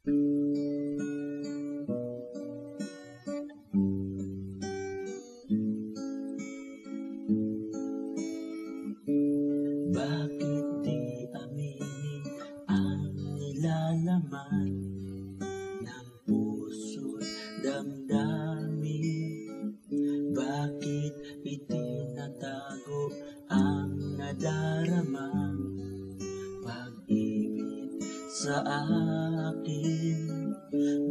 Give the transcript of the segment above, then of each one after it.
Bakit di aminin ang nilalaman ng puso't damdamin? Bakit itinatago ang nadaramang pag-ibig sa akin?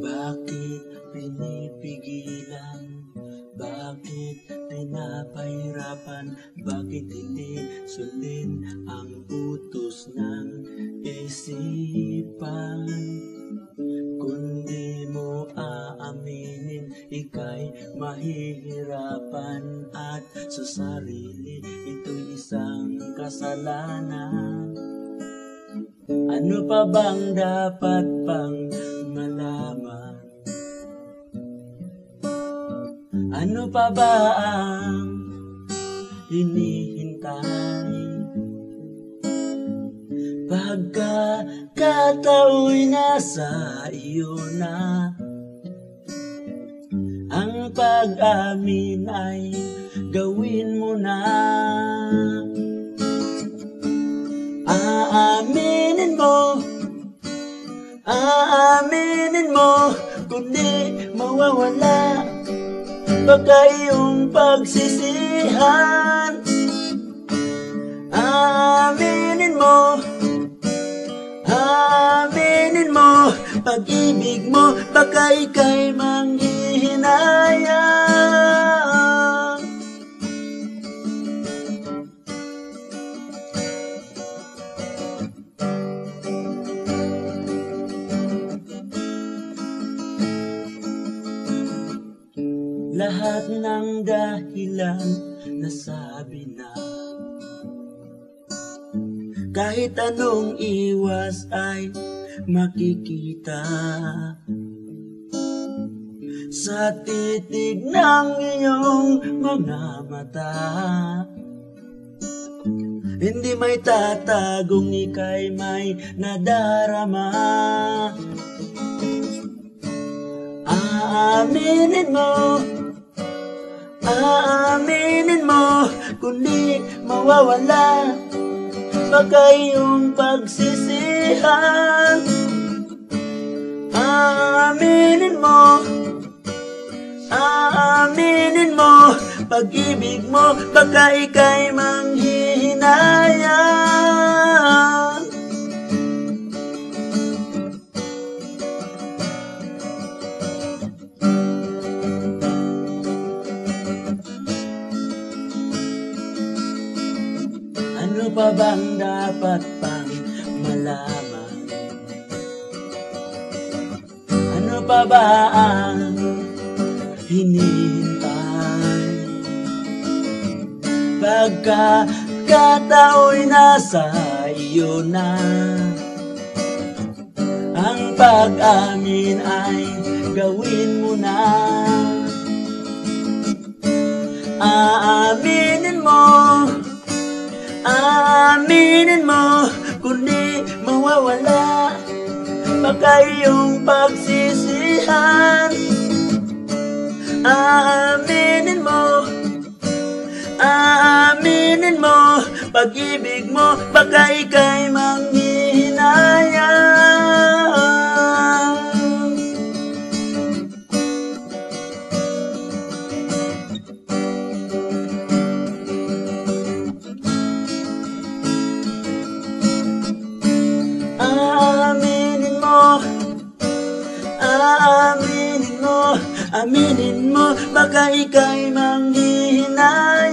Bakit pinipigilan? Bakit pinapahirapan? Bakit hindi sundin ang utos ng isipan? Kundi mo aaminin, ika'y mahihirapan. At sa sarili, ito'y isang kasalanan. Ano pa bang dapat pang malaman? Ano pa ba ang hinihintay? Pagkakatao'y nasa iyo na, ang pag-amin ay gawin mo na. Aaminin mo, kundi mawawala baka iyong pagsisihan. Aaminin mo, pag-ibig mo, baka ika'y manghihinayang. Lahat ng dahilan nasabi na, kahit anong iwas ay makikita sa titig ng iyong mga mata. Hindi may tatagong ika'y may nadarama. Aaminin mo, kundi mawawala baka iyong pagsisihan. Aaminin mo, pag-ibig mo, baka ika'y manghihinayang. Ano pa bang dapat pang malaman? Ano pa ba ang hinihintay? Pagkakatao'y nasa iyo na, ang pag-amin ay gawin mo na. Aaminin mo, kundi mawawala baka iyong pagsisihan. Aaminin mo, pag-ibig mo, baka ika'y manghihinayang. Aminin mo, baka ika'y manghihinayang.